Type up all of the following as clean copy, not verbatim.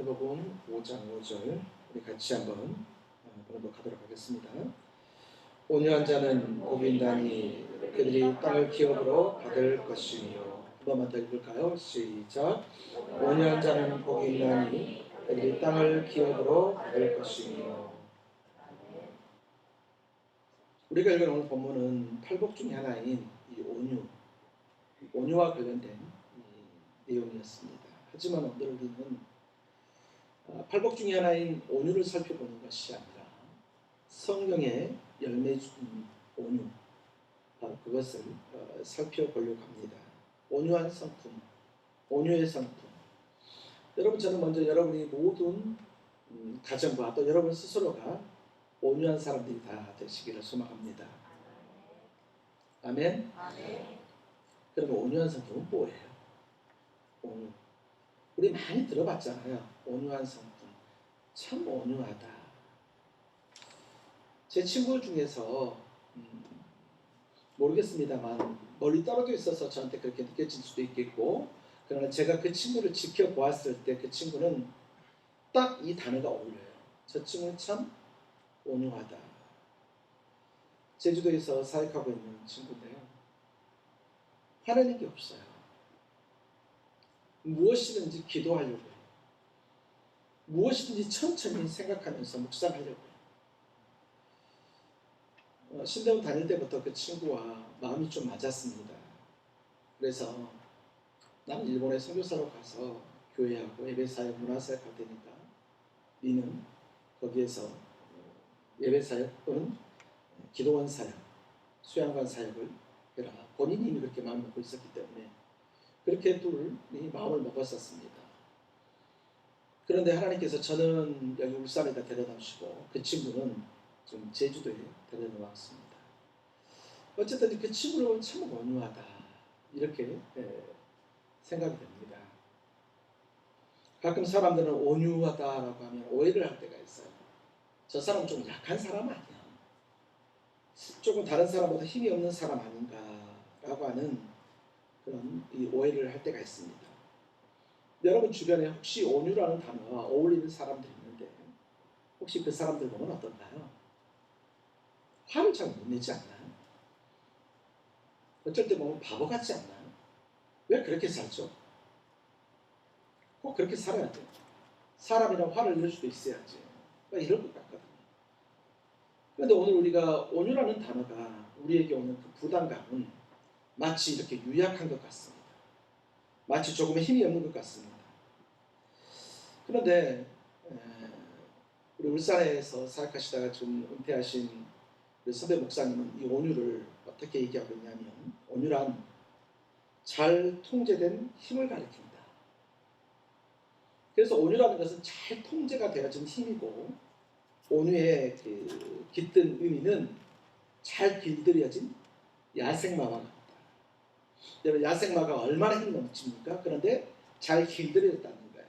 마태복음 5장 5절 우리 같이 한번 번역하도록 하겠습니다. 온유한 자는 복이 있나니 그들이 땅을 기업으로 받을 것이며. 한 번만 더 읽을까요? 시작. 온유한 자는 복이 있나니 그들이 땅을 기업으로 받을 것이며. 우리가 읽은 오늘 본문은 팔복 중에 하나인 이 온유와 관련된 내용이었습니다. 하지만 오늘 우리는 팔복 중에 하나인 온유를 살펴보는 것이 아니라 성령의 열매 중 온유, 바로 그것을 살펴보려고 합니다. 온유한 성품, 온유의 성품. 여러분, 저는 먼저 여러분이 모든 가정과 또 여러분 스스로가 온유한 사람들이 다 되시기를 소망합니다. 아멘? 그러면 온유한 성품은 뭐예요? 온유. 우리 많이 들어봤잖아요. 온유한 성품. 참 온유하다. 제 친구 중에서 모르겠습니다만 멀리 떨어져 있어서 저한테 그렇게 느껴질 수도 있겠고, 그러나 제가 그 친구를 지켜보았을 때 그 친구는 딱 이 단어가 어울려요. 저 친구는 참 온유하다. 제주도에서 사역하고 있는 친구인데요. 화내는 게 없어요. 무엇이든지 기도하려고 해요. 무엇이든지 천천히 생각하면서 묵상하려고 해요. 신대원 다닐 때부터 그 친구와 마음이 좀 맞았습니다. 그래서 나는 일본에 선교사로 가서 교회하고 예배사역, 문화사역 할 테니까 너는 거기에서 예배사역 또는 기도원 사역, 수양관 사역을 해라. 본인이 이미 그렇게 마음을 먹고 있었기 때문에 그렇게 둘이 마음을 먹었었습니다. 그런데 하나님께서 저는 여기 울산에다 데려다 주시고 그 친구는 좀 제주도에 데려다 놨습니다. 어쨌든 그 친구를 보면 참 온유하다 이렇게 생각이 됩니다. 가끔 사람들은 온유하다라고 하면 오해를 할 때가 있어요. 저 사람은 좀 약한 사람 아니야? 조금 다른 사람보다 힘이 없는 사람 아닌가라고 하는 그런 이 오해를 할 때가 있습니다. 여러분 주변에 혹시 온유라는 단어와 어울리는 사람들이 있는데 혹시 그 사람들 보면 어떤가요? 화를 잘 못 내지 않나요? 어쩔 때 보면 바보 같지 않나요? 왜 그렇게 살죠? 꼭 그렇게 살아야 돼요. 사람이랑 화를 낼 수도 있어야지. 이럴 것 같거든요. 그런데 오늘 우리가 온유라는 단어가 우리에게 오는 그 부담감은 마치 이렇게 유약한 것 같습니다. 마치 조금의 힘이 없는 것 같습니다. 그런데 우리 울산에서 사역하시다가 좀 은퇴하신 우리 선배 목사님은 이 온유를 어떻게 얘기하고 있냐면 온유란 잘 통제된 힘을 가리킨다. 그래서 온유라는 것은 잘 통제가 되어진 힘이고 온유의 그 깃든 의미는 잘 길들여진 야생마와 같다. 여러분 야생마가 얼마나 힘이 넘칩니까? 그런데 잘 길들여졌다는 거예요.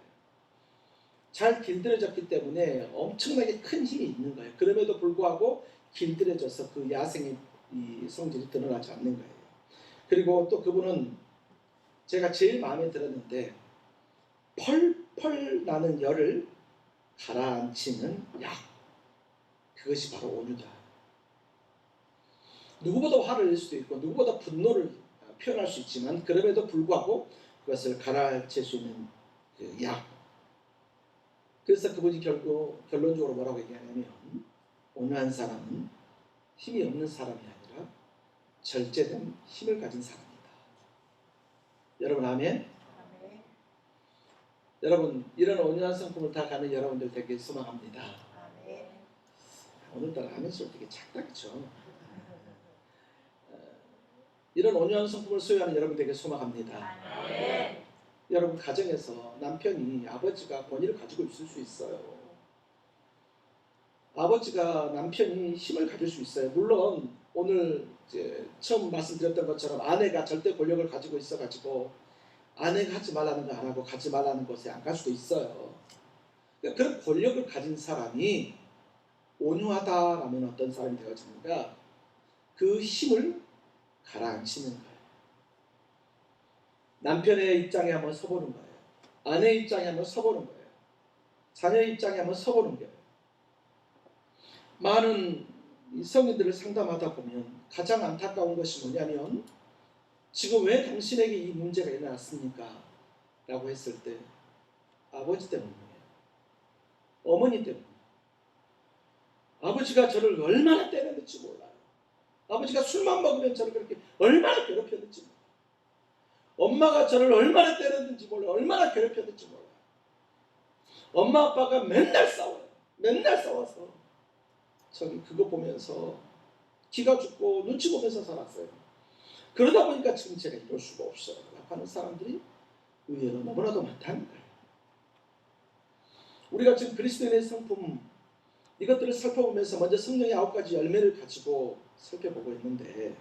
잘 길들여졌기 때문에 엄청나게 큰 힘이 있는 거예요. 그럼에도 불구하고 길들여져서 그 야생의 이 성질이 드러나지 않는 거예요. 그리고 또 그분은 제가 제일 마음에 들었는데 펄펄 나는 열을 가라앉히는 약, 그것이 바로 온유다. 누구보다 화를 낼 수도 있고 누구보다 분노를 표현할 수 있지만 그럼에도 불구하고 그것을 가라앉힐 수 있는 그 약. 그래서 그분이 결론적으로 뭐라고 얘기하냐면 온유한 사람은 힘이 없는 사람이 아니라 절제된 힘을 가진 사람이다. 여러분 아멘? 여러분 이런 온유한 성품을 다 가는 여러분들 되게 소망합니다. 오늘따라 아멘 소리 되게 작다그죠? 이런 온유한 성품을 소유하는 여러분 되게 소망합니다. 여러분 가정에서 남편이 아버지가 권위를 가지고 있을 수 있어요. 아버지가 남편이 힘을 가질 수 있어요. 물론 오늘 이제 처음 말씀드렸던 것처럼 아내가 절대 권력을 가지고 있어가지고 아내가 하지 말라는 거 안 하고 가지 말라는 곳에 안 갈 수도 있어요. 그러니까 그런 권력을 가진 사람이 온유하다라면 어떤 사람이 되어지는가? 그 힘을 가라앉히는 거예요. 남편의 입장에 한번 서보는 거예요. 아내의 입장에 한번 서보는 거예요. 자녀의 입장에 한번 서보는 거예요. 많은 성인들을 상담하다 보면 가장 안타까운 것이 뭐냐면 지금 왜 당신에게 이 문제가 일어났습니까? 라고 했을 때 아버지 때문이에요. 어머니 때문이에요. 아버지가 저를 얼마나 때렸는지 몰라요. 아버지가 술만 먹으면 저를 그렇게 얼마나 괴롭혔는지 몰라요. 엄마가 저를 얼마나 때렸는지 몰라요. 얼마나 괴롭혔는지 몰라요. 엄마 아빠가 맨날 싸워요. 맨날 싸워서 저는 그거 보면서 기가 죽고 눈치 보면서 살았어요. 그러다 보니까 지금 제가 이럴 수가 없어요 라고 하는 사람들이 의외로 너무나도 많다는 거예요. 우리가 지금 그리스도인의 성품 이것들을 살펴보면서 먼저 성령의 9가지 열매를 가지고 살펴보고 있는데,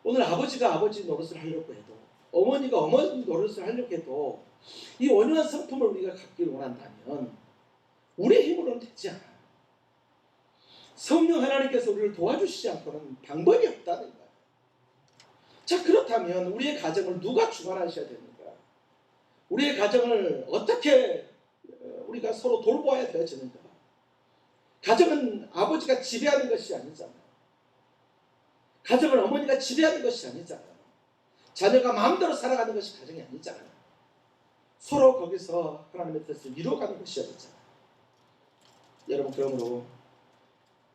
오늘 아버지가 아버지 노릇을 하려고 해도 어머니가 어머니 노릇을 하려고 해도 이 온유한 성품을 우리가 갖기를 원한다면 우리의 힘으로는 되지 않아요. 성령 하나님께서 우리를 도와주시지 않고는 방법이 없다는 거예요. 자, 그렇다면 우리의 가정을 누가 주관하셔야 됩니까? 우리의 가정을 어떻게 우리가 서로 돌보아야 되어지는가? 가정은 아버지가 지배하는 것이 아니잖아요. 가정을 어머니가 지배하는 것이 아니잖아요. 자녀가 마음대로 살아가는 것이 가정이 아니잖아요. 서로 거기서 하나님의 뜻을 이루어가는 것이어야 되잖아요. 여러분, 그러므로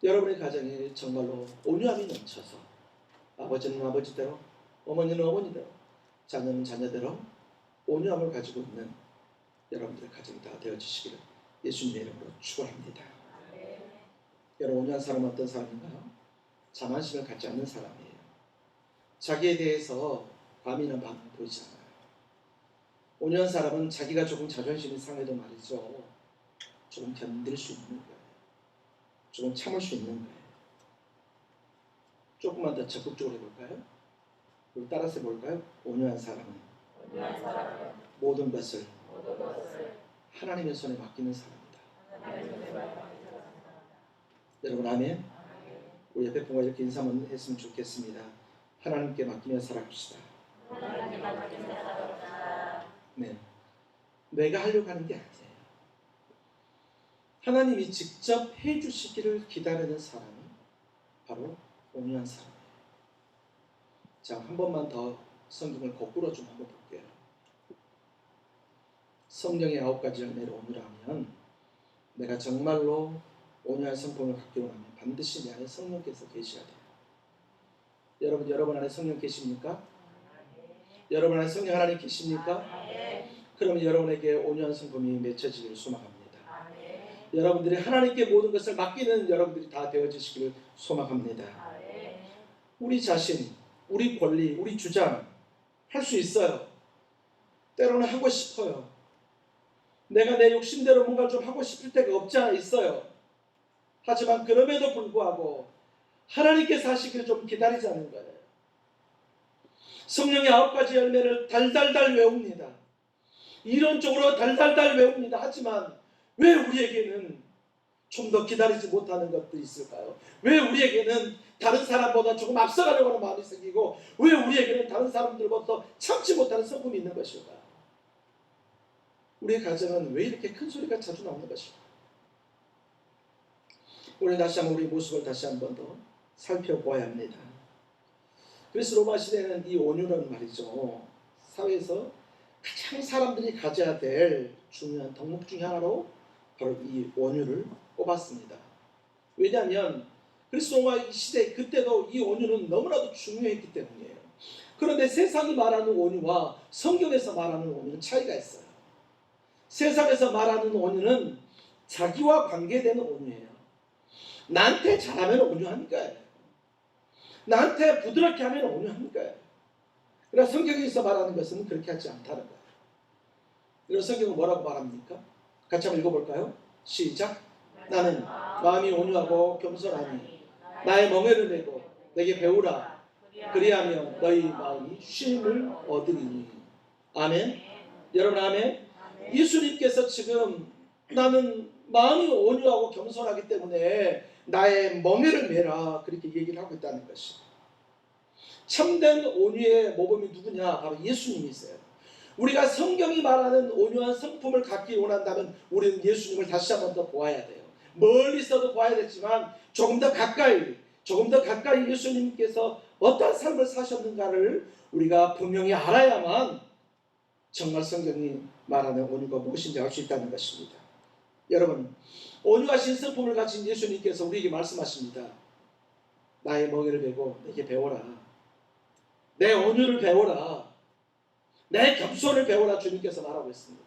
여러분의 가정이 정말로 온유함이 넘쳐서 아버지는 아버지대로, 어머니는 어머니대로, 자녀는 자녀대로 온유함을 가지고 있는 여러분들의 가정이 다 되어주시기를 예수님의 이름으로 축원합니다. 여러분, 온유한 사람은 어떤 사람인가요? 자만심을 갖지 않는 사람이에요. 자기에 대해서 과민한 반응을 보이지 않아요. 온유한 사람은 자기가 조금 자존심이 상해도 말이죠, 조금 견딜 수 있는 거예요. 조금 참을 수 있는 거예요. 조금만 더 적극적으로 해볼까요? 그리고 따라서 해볼까요? 온유한 사람은 모든 것을 하나님의 손에 맡기는 사람이다. 여러분, 아멘? 우리 옆에 분과 이렇게 인사만 했으면 좋겠습니다. 하나님께 맡기며 살아갑시다. 네, 내가 하려고 하는 게 아니에요. 하나님이 직접 해주시기를 기다리는 사람이 바로 온유한 사람이에요. 자, 한 번만 더 성경을 거꾸로 좀 한번 볼게요. 성령의 9가지 열매를 온유라면, 내가 정말로 온유한 성품을 갖기 원하면 반드시 내 안에 성령께서 계셔야 돼요. 여러분 안에 성령 계십니까? 여러분 안에 성령 하나님 계십니까? 그러면 여러분에게 온유한 성품이 맺혀지기를 소망합니다. 여러분들이 하나님께 모든 것을 맡기는 여러분들이 다 되어지시기를 소망합니다. 우리 자신, 우리 권리, 우리 주장 할 수 있어요. 때로는 하고 싶어요. 내가 내 욕심대로 뭔가 좀 하고 싶을 때가 없지 않아 있어요. 하지만 그럼에도 불구하고 하나님께서 하시기를 좀 기다리자는 거예요. 성령의 9가지 열매를 달달달 외웁니다. 이론적으로 달달달 외웁니다. 하지만 왜 우리에게는 좀 더 기다리지 못하는 것들이 있을까요? 왜 우리에게는 다른 사람보다 조금 앞서가려고 하는 마음이 생기고, 왜 우리에게는 다른 사람들보다 참지 못하는 성품이 있는 것일까요? 우리의 가정은 왜 이렇게 큰 소리가 자주 나오는 것일까요? 우리 다시 한번 우리 모습을 다시 한번 더 살펴보아야 합니다. 그래서 로마 시대는 이 온유는 말이죠, 사회에서 가장 사람들이 가져야 될 중요한 덕목 중에 하나로 바로 이 온유를 꼽았습니다. 왜냐하면 그리스 로마 시대 그때도 이 온유는 너무나도 중요했기 때문이에요. 그런데 세상이 말하는 온유와 성경에서 말하는 온유는 차이가 있어요. 세상에서 말하는 온유는 자기와 관계되는 온유예요. 나한테 잘하면 온유한 거예요. 나한테 부드럽게 하면 온유한 거예요. 그러나 성경에서 말하는 것은 그렇게 하지 않다는 거예요. 그래서 성경은 뭐라고 말합니까? 같이 한번 읽어볼까요? 시작. 나는 마음이 온유하고 겸손하니 나의 멍에를 메고 내게 배우라. 그리하면 너희 마음이 쉼을 얻으리니. 아멘. 여러분, 아멘. 예수님께서 지금 나는 마음이 온유하고 겸손하기 때문에 나의 멍에를 메라, 그렇게 얘기를 하고 있다는 것이. 참된 온유의 모범이 누구냐? 바로 예수님이세요. 우리가 성경이 말하는 온유한 성품을 갖기 원한다면 우리는 예수님을 다시 한 번 더 보아야 돼요. 멀리서도 봐야 되지만 조금 더 가까이 예수님께서 어떤 삶을 사셨는가를 우리가 분명히 알아야만 정말 성경이 말하는 온유가 무엇인지 알 수 있다는 것입니다. 여러분, 온유하신 성품을 가진 예수님께서 우리에게 말씀하십니다. 나의 멍에를 메고 내게 배워라. 내 온유를 배워라. 내 겸손을 배워라. 주님께서 말하고 있습니다.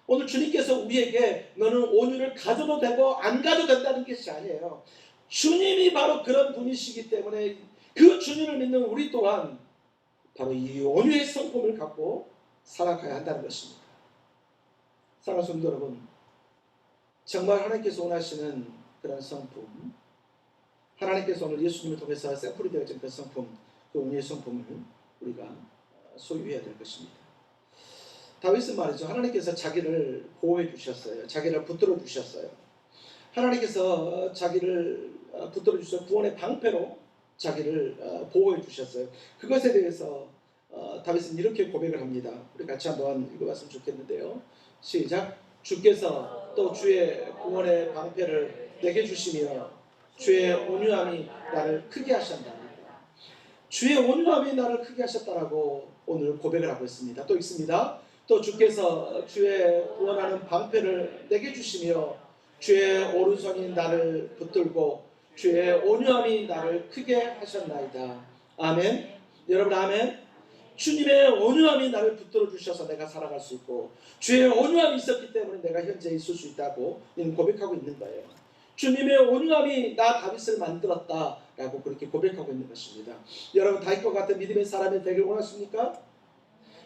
오늘 주님께서 우리에게 너는 온유를 가져도 되고 안 가져도 된다는 것이 아니에요. 주님이 바로 그런 분이시기 때문에 그 주님을 믿는 우리 또한 바로 이 온유의 성품을 갖고 살아가야 한다는 것입니다. 사랑하는 성도 여러분, 정말 하나님께서 원하시는 그런 성품, 하나님께서 오늘 예수님을 통해서 샘플이 되어진 그 성품, 그 온유의 성품을 우리가 소유해야 될 것입니다. 다윗은 말이죠. 하나님께서 자기를 보호해 주셨어요. 자기를 붙들어 주셨어요. 하나님께서 자기를 붙들어 주셔서 구원의 방패로 자기를 보호해 주셨어요. 그것에 대해서 다윗은 이렇게 고백을 합니다. 우리 같이 한번 읽어봤으면 좋겠는데요. 시작. 주께서 또 주의 구원의 방패를 내게 주시며 주의 온유함이 나를 크게 하셨다. 주의 온유함이 나를 크게 하셨다라고 오늘 고백을 하고 있습니다. 또 읽습니다. 또 주께서 주의 구원하는 방패를 내게 주시며 주의 오른손이 나를 붙들고 주의 온유함이 나를 크게 하셨나이다. 아멘. 여러분 아멘. 주님의 온유함이 나를 붙들어 주셔서 내가 살아갈 수 있고 주의 온유함이 있었기 때문에 내가 현재 있을 수 있다고 고백하고 있는 거예요. 주님의 온유함이 나 다윗을 만들었다라고 그렇게 고백하고 있는 것입니다. 여러분 다윗과 같은 믿음의 사람이 되길 원하십니까?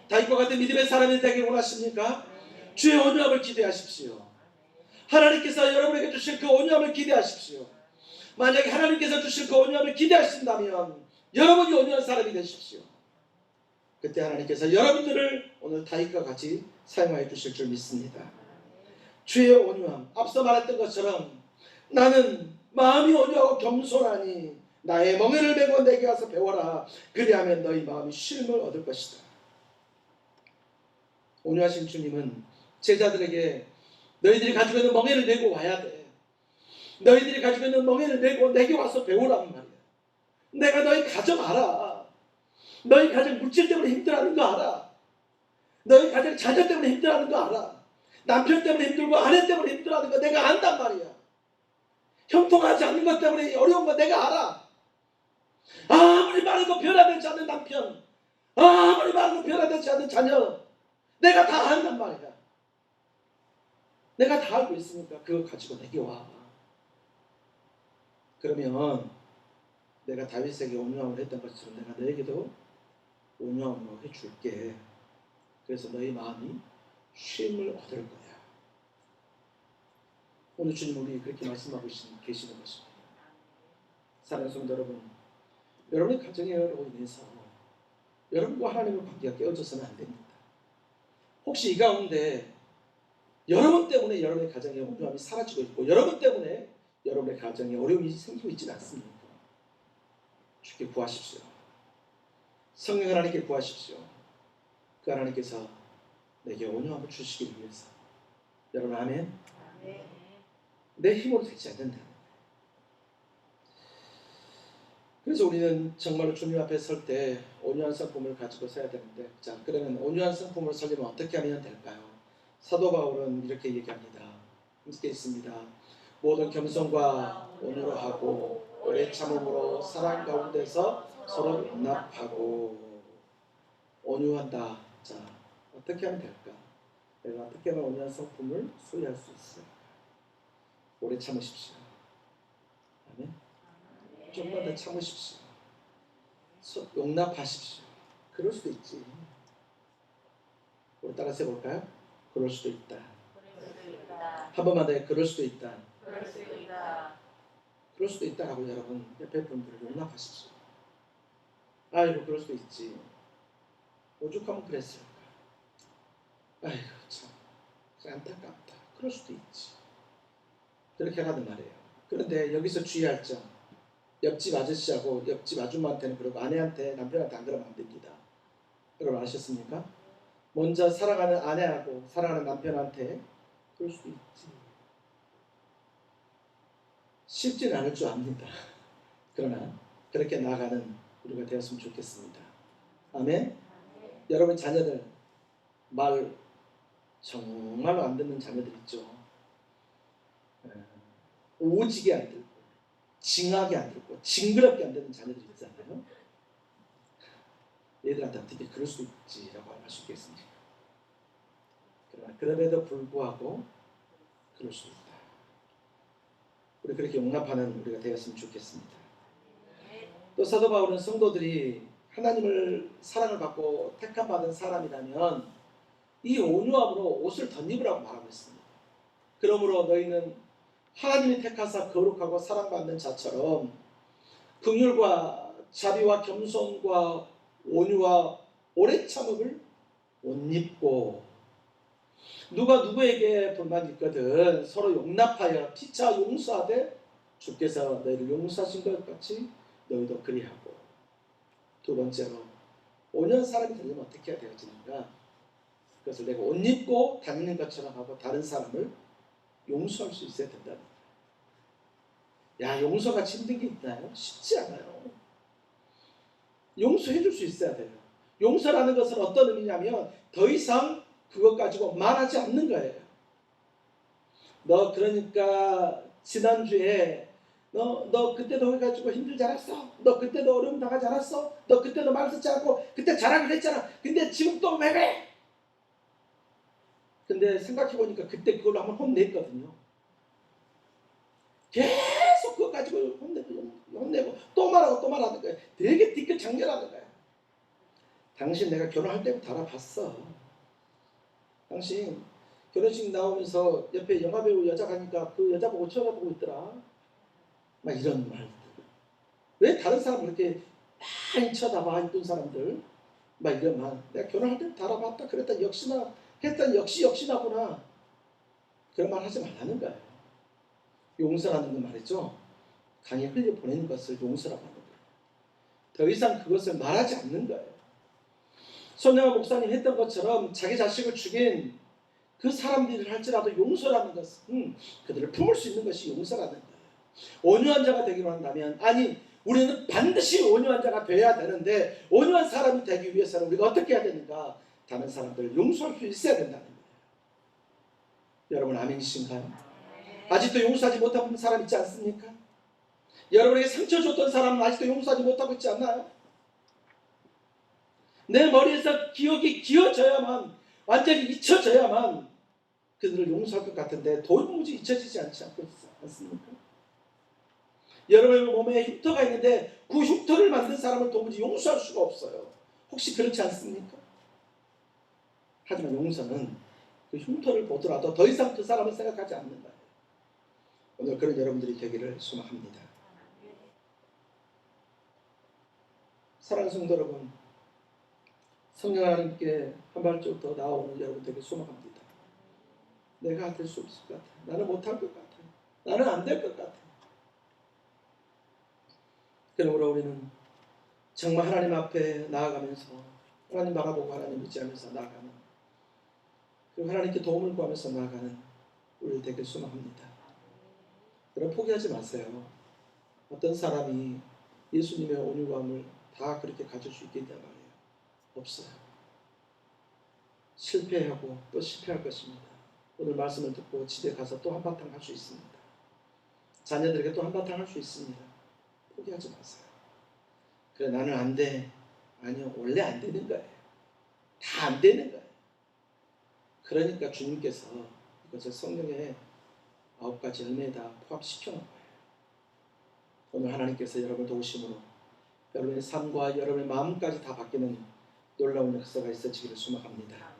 다윗과 같은 믿음의 사람이 되길 원하십니까? 주의 온유함을 기대하십시오. 하나님께서 여러분에게 주실 그 온유함을 기대하십시오. 만약에 하나님께서 주실 그 온유함을 기대하신다면 여러분이 온유한 사람이 되십시오. 그때 하나님께서 여러분들을 오늘 다윗과 같이 사용하여 주실 줄 믿습니다. 주의 온유함, 앞서 말했던 것처럼 나는 마음이 온유하고 겸손하니 나의 멍에를 메고 내게 와서 배워라. 그리하면 너희 마음이 쉼을 얻을 것이다. 온유하신 주님은 제자들에게 너희들이 가지고 있는 멍에를 메고 와야 돼. 너희들이 가지고 있는 멍에를 메고 내게 와서 배우란 말이야. 내가 너희 가정 알아. 너희 가정 물질 때문에 힘들어하는 거 알아. 너희 가정 자녀 때문에 힘들어하는 거 알아. 남편 때문에 힘들고 아내 때문에 힘들어하는 거 내가 안단 말이야. 형통하지 않는 것 때문에 어려운 거 내가 알아. 아무리 말해도 변화되지 않는 남편, 아무리 말해도 변화되지 않는 자녀 내가 다 안단 말이야. 내가 다 알고 있으니까 그거 가지고 내게 와. 그러면 내가 다윗에게 온유함을 했던 것처럼 내가 너에게도 온유함으로 해줄게. 그래서 너희 마음이 쉼을 얻을 거야. 오늘 주님 우리 그렇게 말씀하고 계시는 것입니다. 사랑하는 성도 여러분, 여러분의 가정으로 인해서 여러분과 하나님의 관계가 깨어져서는 안 됩니다. 혹시 이 가운데 여러분 때문에 여러분의 가정의 온유함이 사라지고 있고 여러분 때문에 여러분의 가정에 어려움이 생기고 있지는 않습니까? 주께 구하십시오. 성령 하나님께 구하십시오. 그 하나님께서 내게 온유함을 주시기 위해서. 여러분 아멘? 내 힘으로 되지 않는다. 그래서 우리는 정말로 주님 앞에 설 때 온유한 성품을 가지고 서야 되는데, 자 그러면 온유한 성품을 살려면 어떻게 하면 될까요? 사도 바울은 이렇게 얘기합니다. 이렇게 있습니다. 모든 겸손과 온유로 하고 오래 참음으로 사랑 가운데서 서로 용납하고. 온유한다. 자 어떻게 하면 될까? 내가 어떻게 하면 온유한 성품을 소유할 수 있어요? 오래 참으십시오. 아멘. 조금만 더 참으십시오. 용납하십시오. 그럴 수도 있지. 우리 따라서 해볼까요? 그럴 수도 있다. 한 번만 더 해. 그럴 수도 있다. 그럴 수도 있다라고 여러분 옆에 분들을 용납하십시오. 아이고 그럴 수도 있지. 오죽하면 그랬을까. 아이고 참 안타깝다. 그럴 수도 있지. 그렇게 하라는 말이에요. 그런데 여기서 주의할 점, 옆집 아저씨하고 옆집 아줌마한테는 그러고 아내한테 남편한테 안 그러면 안 됩니다. 여러분 아셨습니까? 먼저 사랑하는 아내하고 사랑하는 남편한테 그럴 수도 있지. 쉽지는 않을 줄 압니다. 그러나 그렇게 나아가는 우리가 되었으면 좋겠습니다. 아멘. 여러분 자녀들 말 정말로 안 듣는 자녀들 있죠. 오지게 안 듣고 징하게 안 듣고 징그럽게 안 듣는 자녀들 있잖아요. 얘들한테 어떻게 그럴 수 있지라고 할 수 있겠습니까? 그러나 그럼에도 불구하고 그럴 수 있다. 우리 그렇게 용납하는 우리가 되었으면 좋겠습니다. 또 사도 바울은 성도들이 하나님을 사랑을 받고 택함 받은 사람이라면 이 온유함으로 옷을 덧입으라고 말하고 있습니다. 그러므로 너희는 하나님이 택하사 거룩하고 사랑받는 자처럼 긍휼과 자비와 겸손과 온유와 오래 참음을 옷 입고, 누가 누구에게 불만이 있거든 서로 용납하여 피차 용서하되 주께서 너희를 용서하신 것 같이 너희도 그리하고. 두 번째로 온유한 사람이 되려면 어떻게 해야 되어지는가? 그것을 내가 옷 입고 다니는 것처럼 하고 다른 사람을 용서할 수 있어야 된다. 야, 용서가 힘든 게 있나요? 쉽지 않아요. 용서해 줄 수 있어야 돼요. 용서라는 것은 어떤 의미냐면 더 이상 그것 가지고 말하지 않는 거예요. 너 그러니까 지난주에 너 그때도 해가지고 힘들지 않았어? 너 그때도 어려움 당하지 않았어? 너 그때도 말 듣지 않고 그때 잘하기로 했잖아. 근데 지금 또 왜 그래? 근데 생각해보니까 그때 그걸로 한번 혼냈거든요. 계속 그거 가지고 혼내고 또 말하고 또 말하는 거예요. 되게 뒤끝 장렬하는 거예요. 당신 내가 결혼할 때부터 알아봤어. 당신 결혼식 나오면서 옆에 영화배우 여자 가니까 그 여자 보고 쳐다보고 있더라. 막 이런 말들. 왜 다른 사람 그렇게 많이 쳐다봐 이쁜 사람들. 막 이런 말. 내가 결혼할 때부터 알아봤다. 그랬다 역시나 했더니 역시나구나. 그런 말 하지 말라는 거예요. 용서라는 건 말이죠. 강에 흘려 보내는 것을 용서라고 하는 거예요. 더 이상 그것을 말하지 않는 거예요. 손영아 목사님 했던 것처럼 자기 자식을 죽인 그 사람들을 할지라도 용서라는 것은 그들을 품을 수 있는 것이 용서라는 거예요. 온유한 자가 되기로 한다면, 아니 우리는 반드시 온유한 자가 되어야 되는데 온유한 사람이 되기 위해서는 우리가 어떻게 해야 되는가? 다른 사람들을 용서할 수 있어야 된다는 거예요. 여러분 아멘이신가요? 아직도 용서하지 못하는 사람 있지 않습니까? 여러분에게 상처 줬던 사람은 아직도 용서하지 못하고 있지 않나요? 내 머리에서 기억이 기어져야만, 완전히 잊혀져야만 그들을 용서할 것 같은데 도무지 잊혀지지 않지 않습니까? 여러분의 몸에 흉터가 있는데 그 흉터를 만든 사람을 도무지 용서할 수가 없어요. 혹시 그렇지 않습니까? 하지만 용서는 그 흉터를 보더라도 더 이상 그 사람을 생각하지 않는 거예요. 오늘 그런 여러분들이 되기를 소망합니다. 사랑하는 성도 여러분, 성령 하나님께 한 발짝 더 나아오는 여러분 되길 소망합니다. 내가 될 수 없을 것 같아. 나는 못할 것 같아. 나는 안 될 것 같아. 그러므로 우리는 정말 하나님 앞에 나아가면서 하나님 바라보고 하나님 의지하면서 나아가는, 그리고 하나님께 도움을 구하면서 나아가는 우리 되길 소망합니다. 여러분 포기하지 마세요. 어떤 사람이 예수님의 온유감을 다 그렇게 가질 수 있겠냐 말이에요. 없어요. 실패하고 또 실패할 것입니다. 오늘 말씀을 듣고 집에 가서 또 한바탕 할 수 있습니다. 자녀들에게 또 한바탕 할 수 있습니다. 포기하지 마세요. 그래 나는 안 돼. 아니요, 원래 안 되는 거예요. 다 안 되는 거예요. 그러니까 주님께서 이것을 성령의 9가지 열매에다 포함시켜 놓은 거예요. 오늘 하나님께서 여러분을 도우심으로 여러분의 삶과 여러분의 마음까지 다 바뀌는 놀라운 역사가 있어지기를 소망합니다.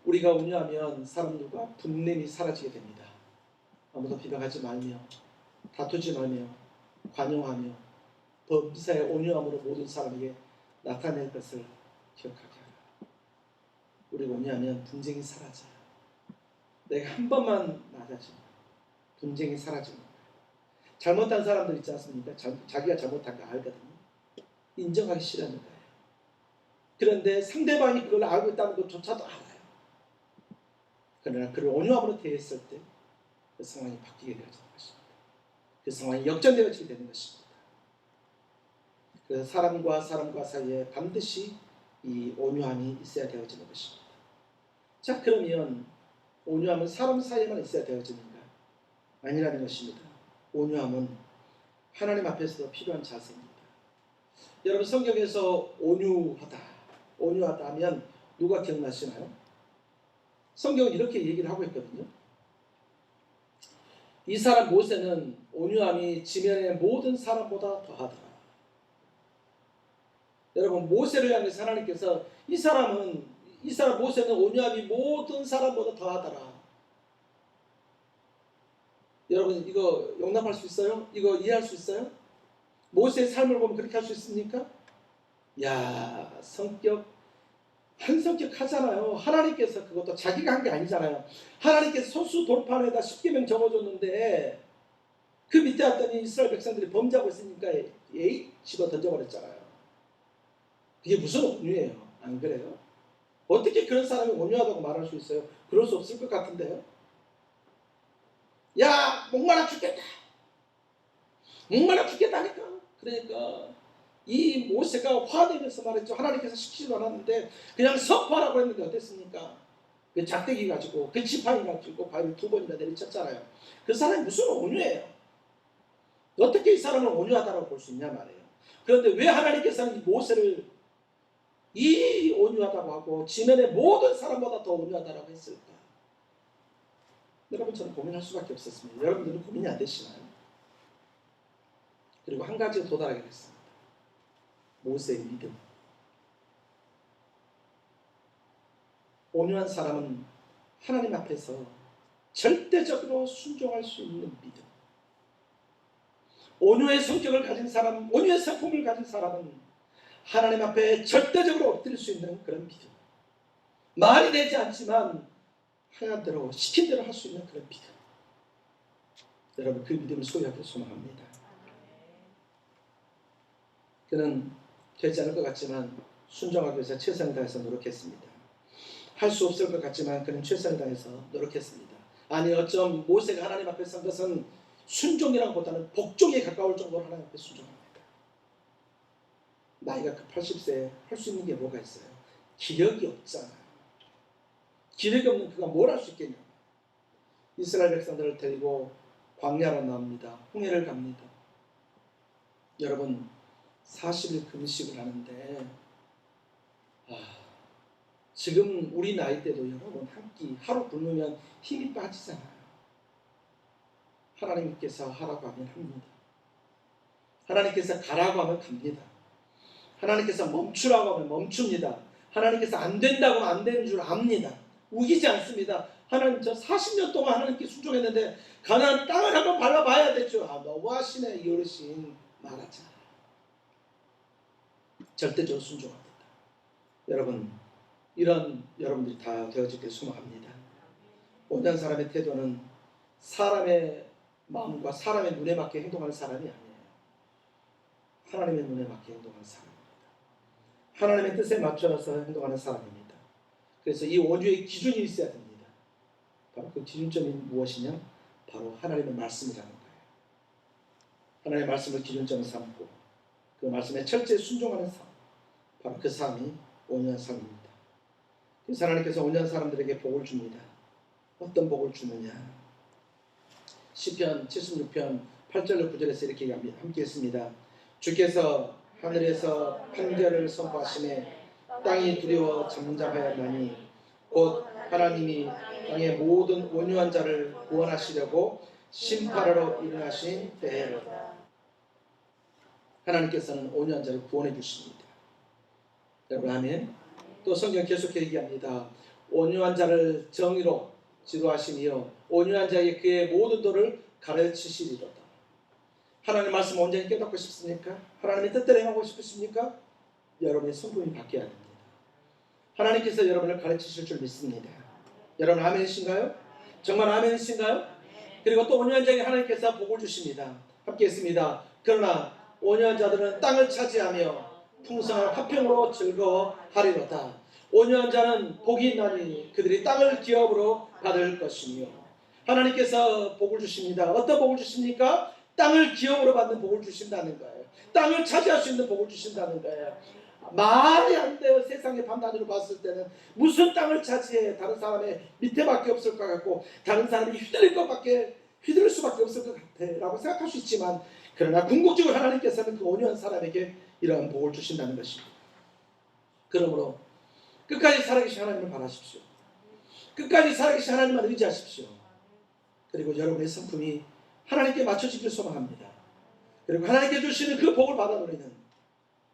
우리가 온유하면 사람들과 분냄이 사라지게 됩니다. 아무도 비방하지 말며 다투지 말며 관용하며 범사의 온유함으로 모든 사람에게 나타낼 것을 기억하게 하라. 우리가 온유하면 분쟁이 사라져요. 내가 한 번만 낮아지면 분쟁이 사라지는 거예요. 잘못한 사람들 있지 않습니까? 자기가 잘못한 거 알거든요. 인정하기 싫어하는 거예요. 그런데 상대방이 그걸 알고 있다는 것조차도 알아요. 그러나 그를 온유함으로 대했을 때 그 상황이 바뀌게 되어지는 것입니다. 그 상황이 역전되어지게 되는 것입니다. 그래서 사람과 사람과 사이에 반드시 이 온유함이 있어야 되어지는 것입니다. 자, 그러면 온유함은 사람 사이에만 있어야 되어지는가? 아니라는 것입니다. 온유함은 하나님 앞에서도 필요한 자세입니다. 여러분, 성경에서 온유하다 하면 누가 기억나시나요? 성경은 이렇게 얘기를 하고 있거든요. 이 사람 모세는 온유함이 지면의 모든 사람보다 더하더라. 여러분, 모세를 향해서 하나님께서 이 사람 모세는 온유함이 모든 사람보다 더하더라. 여러분, 이거 용납할 수 있어요? 이거 이해할 수 있어요? 모세의 삶을 보면 그렇게 할 수 있습니까? 야, 한성격 하잖아요. 하나님께서 그것도 자기가 한 게 아니잖아요. 하나님께서 소수 돌판에다 10계명 적어줬는데 그 밑에 왔더니 이스라엘 백성들이 범죄하고 있으니까 집어 던져버렸잖아요. 그게 무슨 온유예요? 안 그래요? 어떻게 그런 사람이 온유하다고 말할 수 있어요? 그럴 수 없을 것 같은데요. 야, 목말라 죽겠다. 목말라 죽겠다니까. 그러니까 이 모세가 화내면서 말했죠. 하나님께서 시키지도 않았는데 그냥 선포하라고 했는데 어땠습니까? 그 작대기 가지고 그 지팡이 가지고 발을 2번이나 내리쳤잖아요. 그 사람이 무슨 온유예요? 어떻게 이 사람을 온유하다고 볼 수 있냐 말이에요. 그런데 왜 하나님께서는 이 모세를 이 온유하다고 하고 지면의 모든 사람보다 더 온유하다고 했을까? 여러분, 저는 고민할 수밖에 없었습니다. 여러분들은 고민이 안 되시나요? 그리고 한 가지에 도달하게 됐습니다. 모세의 믿음. 온유한 사람은 하나님 앞에서 절대적으로 순종할 수 있는 믿음. 온유의 성격을 가진 사람, 온유의 성품을 가진 사람은 하나님 앞에 절대적으로 엎드릴 수 있는 그런 믿음. 말이 되지 않지만 하얀 대로 시킨 대로 할 수 있는 그런 믿음. 여러분, 그 믿음을 소유하기를 소망합니다. 그는 되지 않을 것 같지만 순종하기 위해서 최선을 다해서 노력했습니다. 할 수 없을 것 같지만 그는 최선을 다해서 노력했습니다. 아니, 어쩜 모세가 하나님 앞에 선 것은 순종이라기보다는 복종에 가까울 정도로 하나님 앞에 순종합니다. 나이가 80세에 할 수 있는 게 뭐가 있어요? 기력이 없잖아요. 기력이 없는 그가 뭘 할 수 있겠냐. 이스라엘 백성들을 데리고 광야로 나옵니다. 홍해를 갑니다. 여러분, 40일 금식을 하는데 지금 우리 나이 때도 여러분 한 끼 하루 굶으면 힘이 빠지잖아요. 하나님께서 하라고 하면 합니다. 하나님께서 가라고 하면 갑니다. 하나님께서 멈추라고 하면 멈춥니다. 하나님께서 안 된다고 하면 안 되는 줄 압니다. 우기지 않습니다. 하나님, 저 40년 동안 하나님께 순종했는데 가나안 땅을 한번 밟아봐야 됐죠. 너무하시네 이 어르신. 말하자. 절대적으로 순종합니다. 여러분, 이런 여러분들이 다 되어지길 소망합니다. 온유한 사람의 태도는 사람의 마음과 사람의 눈에 맞게 행동하는 사람이 아니에요. 하나님의 눈에 맞게 행동하는 사람입니다. 하나님의 뜻에 맞춰서 행동하는 사람입니다. 그래서 이 온유의 기준이 있어야 됩니다. 바로 그 기준점이 무엇이냐? 바로 하나님의 말씀이라는 거예요. 하나님의 말씀을 기준점을 삼고 그 말씀에 철저히 순종하는 삶, 바로 그 삶이 온유한 삶입니다. 그래서 하나님께서 온유한 사람들에게 복을 줍니다. 어떤 복을 주느냐? 시편 76편 8절로 9절에서 이렇게 함께 했습니다. 주께서 하늘에서 판결을 선포하시매 땅이 두려워 잠잠하였나니 곧 하나님이 땅의 모든 온유한 자를 구원하시려고 심판하러 일어나신 때에로다. 하나님께서는 온유한 자를 구원해 주십니다. 여러분, 아멘. 또 성경 계속 얘기합니다. 온유한 자를 정의로 지도하시며 온유한 자에게 그의 모든 도를 가르치시리로다. 하나님의 말씀 온전히 깨닫고 싶습니까? 하나님의 뜻대로 행하고 싶으십니까? 여러분의 성품이 바뀌어야 됩니다. 하나님께서 여러분을 가르치실 줄 믿습니다. 여러분, 아멘이신가요? 정말 아멘이신가요? 그리고 또 온유한 자에게 하나님께서 복을 주십니다. 함께 했습니다. 그러나 온유한 자들은 땅을 차지하며 풍성한 화평으로 즐거워하리로다. 온유한 자는 복이 있나니 그들이 땅을 기업으로 받을 것이며. 하나님께서 복을 주십니다. 어떤 복을 주십니까? 땅을 기업으로 받는 복을 주신다는 거예요. 땅을 차지할 수 있는 복을 주신다는 거예요. 말이 안 돼요. 세상의 판단으로 봤을 때는 무슨 땅을 차지해. 다른 사람의 밑에밖에 없을 것 같고 다른 사람이 휘둘릴 수밖에 없을 것 같아 라고 생각할 수 있지만, 그러나 궁극적으로 하나님께서는 그 온유한 사람에게 이러한 복을 주신다는 것입니다. 그러므로 끝까지 살아계신 하나님을 바라십시오. 끝까지 살아계신 하나님만 의지하십시오. 그리고 여러분의 성품이 하나님께 맞춰지길 소망합니다. 그리고 하나님께 주시는 그 복을 받아 누리는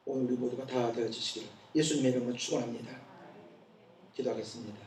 오늘 우리 모두가 다 되어지시기를 예수님의 이름으로 축원합니다. 기도하겠습니다.